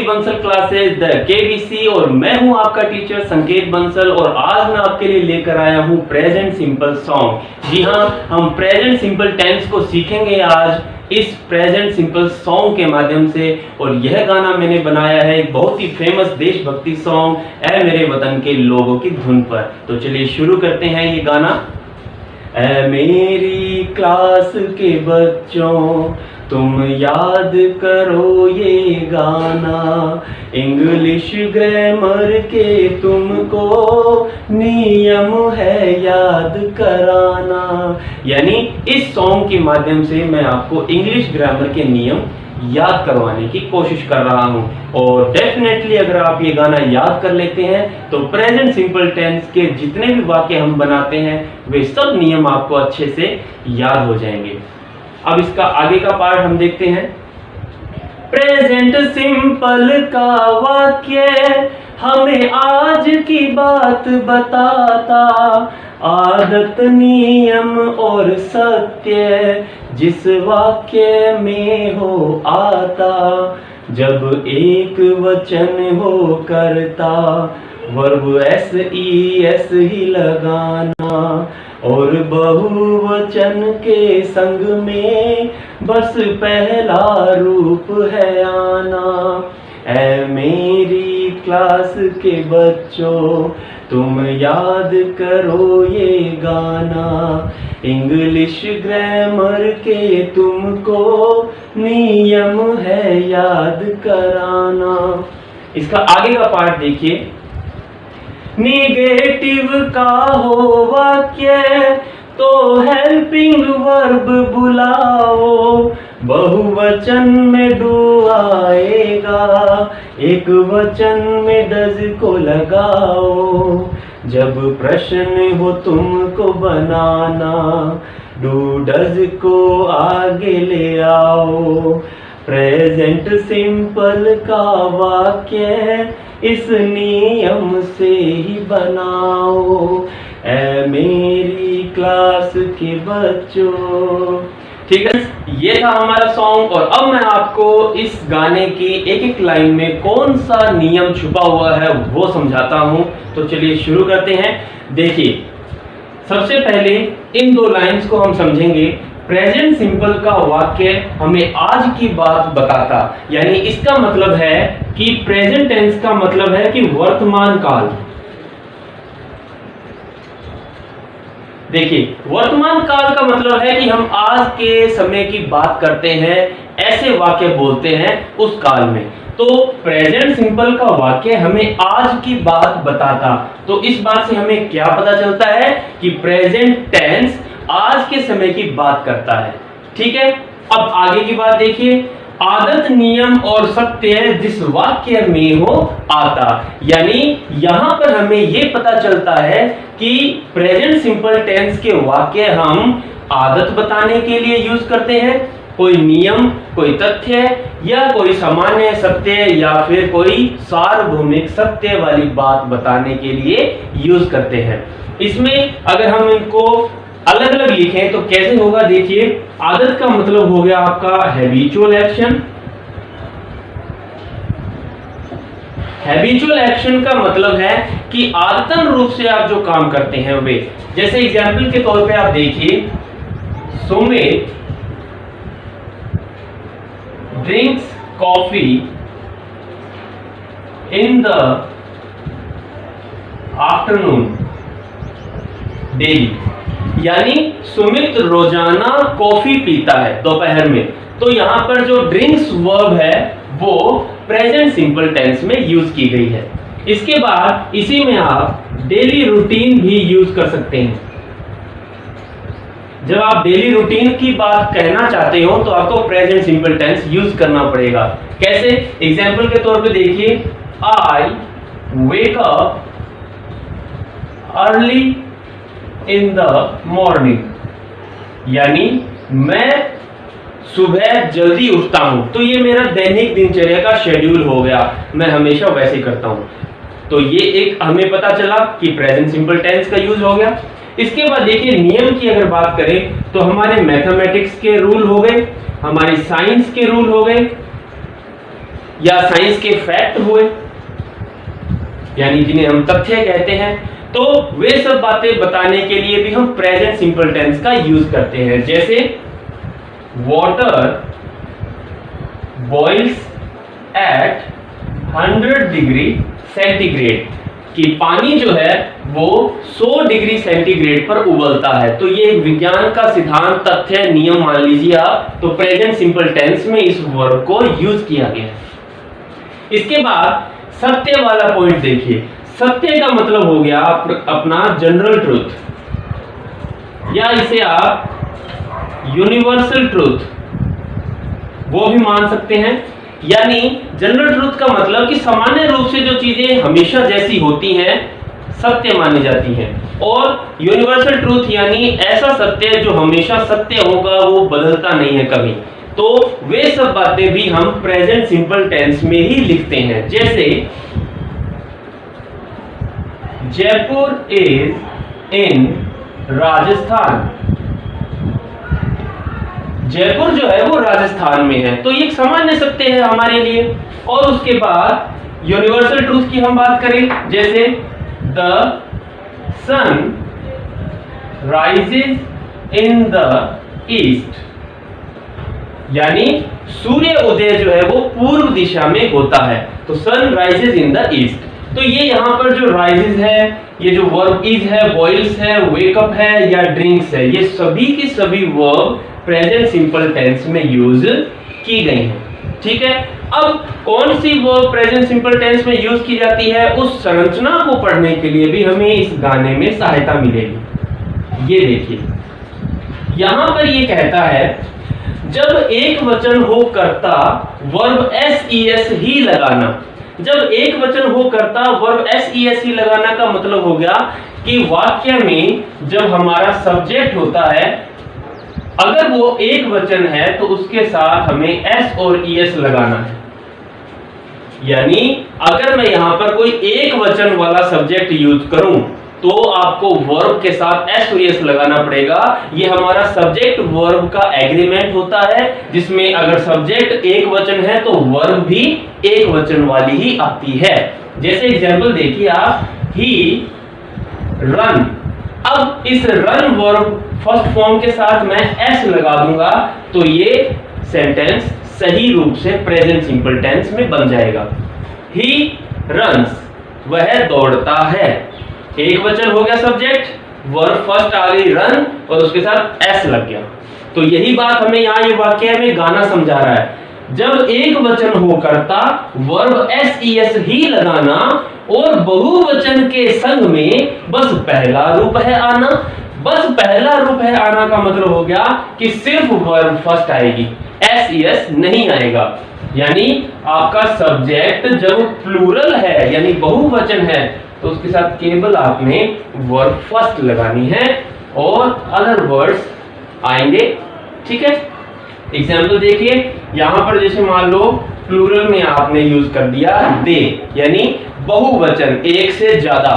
संकेत Bansal classes the KBC और मैं हूं आपका टीचर संकेत बंसल और आज मैं आपके लिए लेकर आया हूं प्रेजेंट सिंपल सॉन्ग। जी हां, हम प्रेजेंट सिंपल टेंस को सीखेंगे आज इस प्रेजेंट सिंपल सॉन्ग के माध्यम से। और यह गाना मैंने बनाया है एक बहुत ही फेमस देशभक्ति सॉन्ग ऐ मेरे वतन के लोगों की धुन पर। तो चलिए शुरू करते हैं ये गाना। ऐ मेरी क्लास के बच्चों तुम याद करो ये गाना, इंग्लिश ग्रामर के तुमको नियम है याद कराना। यानी इस सॉन्ग के माध्यम से मैं आपको इंग्लिश ग्रामर के नियम याद करवाने की कोशिश कर रहा हूं। और डेफिनेटली अगर आप ये गाना याद कर लेते हैं तो प्रेजेंट सिंपल टेंस के जितने भी वाक्य हम बनाते हैं वे सब नियम आपको अच्छे से याद हो जाएंगे। अब इसका आगे का पार्ट हम देखते हैं। प्रेजेंट सिंपल का वाक्य हमें आज की बात बताता, आदत नियम और सत्य जिस वाक्य में हो आता। जब एक वचन हो करता वर्ब एस ही लगाना, और बहुवचन के संग में बस पहला रूप है आना। ऐ मेरी क्लास के बच्चों तुम याद करो ये गाना, इंग्लिश ग्रामर के तुमको नियम है याद कराना। इसका आगे का पार्ट देखिए। निगेटिव का हो वाक्य तो हेल्पिंग वर्ब बुलाओ, बहुवचन में डू आएगा, एक वचन में डज को लगाओ। जब प्रश्न हो तुमको बनाना डू डज को आगे ले आओ। प्रेजेंट सिंपल का वाक्य इस नियम से ही बनाओ, ऐ मेरी क्लास के बच्चों। ठीक है, ये था हमारा सॉन्ग। और अब मैं आपको इस गाने की एक एक लाइन में कौन सा नियम छुपा हुआ है वो समझाता हूं। तो चलिए शुरू करते हैं। देखिए, सबसे पहले इन दो लाइंस को हम समझेंगे। प्रेजेंट सिंपल का वाक्य हमें आज की बात बताता, यानी इसका मतलब है कि प्रेजेंट टेंस का मतलब है कि वर्तमान काल। देखिए, वर्तमान काल का मतलब है कि हम आज के समय की बात करते हैं, ऐसे वाक्य बोलते हैं उस काल में। तो प्रेजेंट सिंपल का वाक्य हमें आज की बात बताता। तो इस बात से हमें क्या पता चलता है कि प्रेजेंट टेंस आज के समय की बात करता है। ठीक है, अब आगे की बात देखिए। आदत नियम और सत्य जिस वाक्य में हो आता, यानी यहां पर हमें यह पता चलता है कि प्रेजेंट सिंपल टेंस के वाक्य हम आदत बताने के लिए यूज करते हैं, कोई नियम, कोई तथ्य या कोई सामान्य सत्य या फिर कोई सार्वभौमिक सत्य वाली बात बताने के लिए यूज करते हैं। इसमें अगर हम इनको अलग अलग लिखें तो कैसे होगा, देखिए। आदत का मतलब हो गया आपका हैबिचुअल एक्शन। हैबिचुअल एक्शन का मतलब है कि आदतन रूप से आप जो काम करते हैं वे, जैसे एग्जाम्पल के तौर पे आप देखिए, Sumit drinks coffee in the afternoon daily, यानी सुमित रोजाना कॉफी पीता है दोपहर में। तो यहां पर जो ड्रिंक्स वर्ब है वो प्रेजेंट सिंपल टेंस में यूज की गई है। इसके बाद इसी में आप डेली रूटीन भी यूज कर सकते हैं। जब आप डेली रूटीन की बात कहना चाहते हो तो आपको प्रेजेंट सिंपल टेंस यूज करना पड़ेगा। कैसे? एग्जाम्पल के तौर पे देखिए, I wake up early in the morning, यानी मैं सुबह जल्दी उठता हूं। तो ये मेरा दैनिक दिनचर्या का शेड्यूल हो गया, मैं हमेशा वैसे करता हूं। तो ये एक हमें पता चला कि प्रेजेंट सिंपल टेंस का यूज हो गया। इसके बाद देखिए, नियम की अगर बात करें तो हमारे मैथमेटिक्स के रूल हो गए, हमारी साइंस के रूल हो गए, या साइंस के फैक्ट हुए, यानी जिन्हें हम तथ्य कहते हैं, तो वे सब बातें बताने के लिए भी हम प्रेजेंट सिंपल टेंस का यूज करते हैं। जैसे water boils at 100 degree centigrade, कि पानी जो है वो 100 डिग्री सेंटीग्रेड पर उबलता है। तो ये विज्ञान का सिद्धांत, तथ्य, नियम मान लीजिए आप। तो प्रेजेंट सिंपल टेंस में इस वर्ब को यूज किया गया है। इसके बाद सत्य वाला पॉइंट देखिए। सत्य का मतलब हो गया अपना जनरल ट्रूथ, या इसे आप यूनिवर्सल ट्रूथ वो भी मान सकते हैं। यानी जनरल ट्रूथ का मतलब कि सामान्य रूप से जो चीजें हमेशा जैसी होती हैं सत्य मानी जाती हैं, और यूनिवर्सल ट्रूथ यानी ऐसा सत्य जो हमेशा सत्य होगा, वो बदलता नहीं है कभी। तो वे सब बातें भी हम प्रेजेंट सिंपल टेंस में ही लिखते हैं। जैसे जयपुर इज इन राजस्थान, जयपुर जो है वो राजस्थान में है। तो ये एक सामान्य सत्य है हमारे लिए। और उसके बाद यूनिवर्सल ट्रूथ की हम बात करें, जैसे the sun rises in the east, यानी सूर्य उदय जो है वो पूर्व दिशा में होता है। तो sun rises in the east. तो ये यहाँ पर जो राइजेस है, ये जो वर्ब इज है, बॉइल्स है, वेकअप है या ड्रिंक्स है, ये सभी की सभी वर्ब प्रेजेंट सिंपल टेंस में यूज की गई हैं। ठीक है। अब कौन सी वर्ब प्रेजेंट सिंपल टेंस में यूज की जाती है, उस संरचना को पढ़ने के लिए भी हमें इस गाने में सहायता मिलेगी। ये देखिए, यहां पर ये कहता है जब एक वचन हो कर्ता वर्ब एस ही लगाना। जब एक वचन हो कर्ता वर्ब एस ही लगाना का मतलब हो गया कि वाक्य में जब हमारा सब्जेक्ट होता है, अगर वो एक वचन है तो उसके साथ हमें एस और ईएस लगाना है। यानी अगर मैं यहां पर कोई एक वचन वाला सब्जेक्ट यूज करूं तो आपको वर्ब के साथ एस और ईएस लगाना पड़ेगा। ये हमारा सब्जेक्ट वर्ब का एग्रीमेंट होता है, जिसमें अगर सब्जेक्ट एक वचन है तो वर्ब भी एक वचन वाली ही आती है। जैसे एग्जांपल देखिए आप, ही रन। अब इस रन वर्ब फर्स्ट फॉर्म के साथ मैं एस लगा दूंगा तो ये सेंटेंस सही रूप से प्रेजेंट सिंपल टेंस में बन जाएगा। ही रन्स, वह दौड़ता है। एक वचन हो गया सब्जेक्ट, वर्ब फर्स्ट आ गई रन और उसके साथ एस लग गया। तो यही बात हमें यहाँ ये वाक्य में गाना समझा रहा है। जब एक वचन हो कर्ता वर्ब एस ही लगाना और बहुवचन के संग में बस पहला रूप है आना। बस पहला रूप है आना का मतलब हो गया कि सिर्फ वर्ब फर्स्ट आएगी, एस नहीं आएगा। यानी आपका सब्जेक्ट जब प्लूरल है यानी बहुवचन है तो उसके साथ केवल आपने वर्ब फर्स्ट लगानी है और अदर वर्ड्स आएंगे। ठीक है। एग्जाम्पल देखिए, यहां पर जैसे मान लो प्लूरल में आपने यूज कर दिया दे, यानी बहुवचन एक से ज्यादा,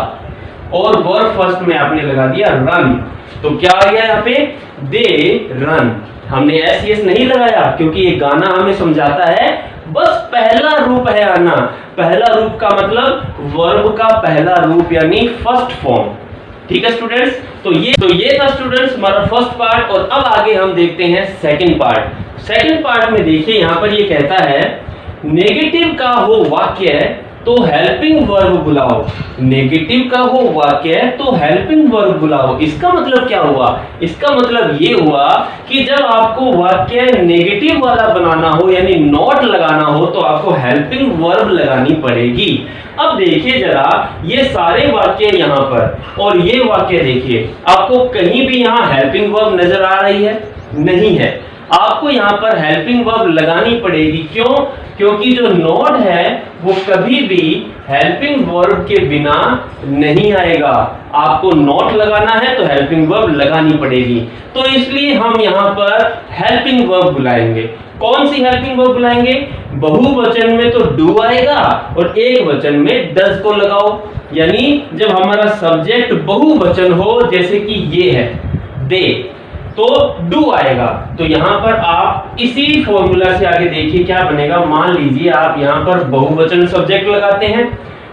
और वर्ब फर्स्ट में आपने लगा दिया रन। तो क्या आ गया यहाँ पे, दे रन। हमने एस नहीं लगाया क्योंकि ये गाना हमें समझाता है बस पहला रूप है आना। पहला रूप का मतलब वर्ब का पहला रूप यानी फर्स्ट फॉर्म। ठीक है स्टूडेंट्स। तो ये था स्टूडेंट्स हमारा फर्स्ट पार्ट। और अब आगे हम देखते हैं सेकंड पार्ट। सेकंड पार्ट में देखिए यहां पर ये कहता है नेगेटिव का हो वाक्य तो हेल्पिंग वर्ब बुलाओ। नेगेटिव का हो वाक्य तो हेल्पिंग वर्ब बुलाओ। इसका मतलब क्या हुआ, इसका मतलब ये हुआ कि जब आपको वाक्य नेगेटिव वाला बनाना हो यानी नॉट लगाना हो तो आपको हेल्पिंग वर्ब लगानी पड़ेगी। अब देखिए जरा ये सारे वाक्य यहाँ पर और ये वाक्य देखिए, आपको कहीं भी यहाँ हेल्पिंग वर्ब नजर आ रही है? नहीं है। आपको यहाँ पर हेल्पिंग वर्ब लगानी पड़ेगी। क्यों? क्योंकि जो नॉट है वो कभी भी हेल्पिंग वर्ब के बिना नहीं आएगा। आपको नॉट लगाना है तो हेल्पिंग वर्ब लगानी पड़ेगी। तो इसलिए हम यहाँ पर हेल्पिंग वर्ब बुलाएंगे। कौन सी हेल्पिंग वर्ब बुलाएंगे? बहुवचन में तो डू आएगा और एक वचन में डज को लगाओ। यानी जब हमारा सब्जेक्ट बहुवचन हो, जैसे कि ये है दे, तो डू आएगा। तो यहाँ पर आप इसी फॉर्मूला से आगे देखिए क्या बनेगा। मान लीजिए आप यहाँ पर बहुवचन सब्जेक्ट लगाते हैं,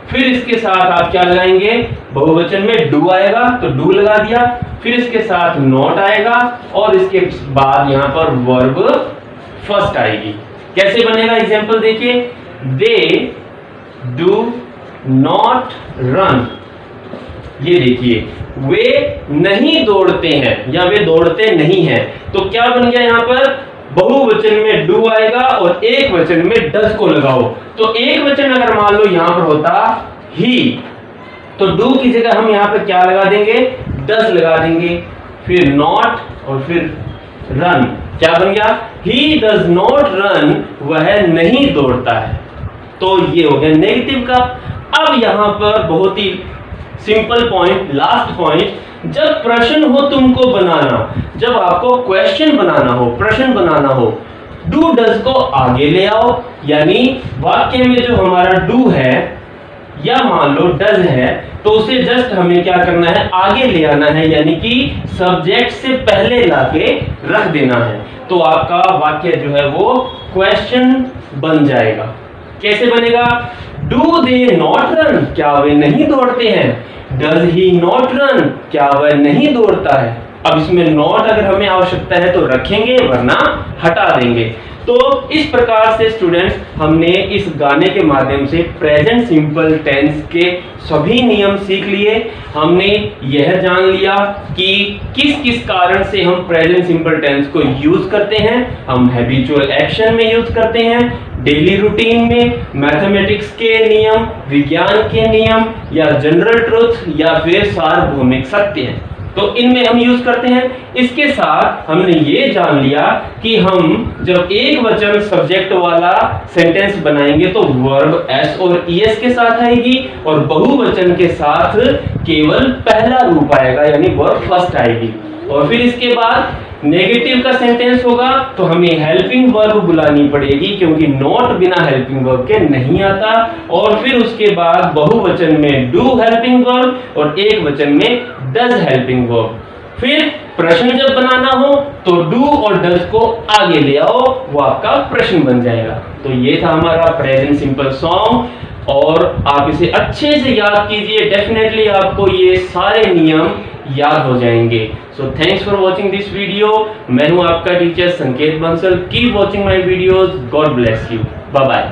फिर इसके साथ आप क्या लगाएंगे, बहुवचन में डू आएगा तो डू लगा दिया, फिर इसके साथ नॉट आएगा और इसके बाद यहाँ पर वर्ब फर्स्ट आएगी। कैसे बनेगा एग्जांपल देखिए, दे डू नॉट रन। ये देखिए वे नहीं दौड़ते हैं या वे दौड़ते नहीं हैं। तो क्या बन गया, यहाँ पर बहुवचन में डू आएगा और एक वचन में डज को लगाओ। तो एक वचन अगर मान लो यहाँ पर होता ही, तो डू की जगह हम यहाँ पर क्या लगा देंगे, डज लगा देंगे, फिर नॉट और फिर रन। क्या बन गया, ही डज नॉट रन, वह नहीं दौड़ता है। तो ये हो गया नेगेटिव का। अब यहाँ पर बहुत ही सिंपल पॉइंट, लास्ट पॉइंट, जब प्रश्न हो तुमको बनाना, जब आपको क्वेश्चन बनाना हो, प्रश्न बनाना हो, डू डज को आगे ले आओ। यानी वाक्य में जो हमारा डू है या मान लो डज है, तो उसे जस्ट हमें क्या करना है, आगे ले आना है, यानी कि सब्जेक्ट से पहले लाके रख देना है। तो आपका वाक्य जो है वो क्वेश्चन बन जाएगा। कैसे बनेगा, डू दे नॉट रन, क्या वे नहीं दौड़ते हैं, डज ही नॉट रन, क्या वह नहीं दौड़ता है। अब इसमें नॉट अगर हमें आवश्यकता है तो रखेंगे, वरना हटा देंगे। तो इस प्रकार से स्टूडेंट्स हमने इस गाने के माध्यम से प्रेजेंट सिंपल टेंस के सभी नियम सीख लिए। हमने यह जान लिया कि किस किस कारण से हम प्रेजेंट सिंपल टेंस को यूज करते हैं। हम हैबिचुअल एक्शन में यूज करते हैं, डेली रूटीन में, मैथमेटिक्स के नियम, विज्ञान के नियम, या जनरल ट्रुथ, या फिर सार्वभौमिक सत्य। तो इनमें हम यूज करते हैं। इसके साथ हमने ये जान लिया कि हम जब एक वचन सब्जेक्ट वाला सेंटेंस बनाएंगे तो वर्ब एस और ईएस के साथ आएगी, और बहुवचन के साथ केवल पहला रूप आएगा, यानी वर्ब फर्स्ट आएगी। और फिर इसके बाद नेगेटिव का सेंटेंस होगा तो हमें हेल्पिंग वर्ब बुलानी पड़ेगी, क्योंकि नॉट बिना हेल्पिंग वर्ब के नहीं आता। और फिर उसके बाद बहुवचन में डू हेल्पिंग वर्ब और एक वचन में डज हेल्पिंग वर्ब। फिर प्रश्न जब बनाना हो तो डू और डज को आगे ले आओ, वो आपका प्रश्न बन जाएगा। तो ये था हमारा प्रेजेंट सिंपल सॉन्ग, और आप इसे अच्छे से याद कीजिए, डेफिनेटली आपको ये सारे नियम याद हो जाएंगे। So thanks for watching this video. मैं हूं आपका teacher Sanket Bansal. Keep watching my videos. God bless you. Bye bye.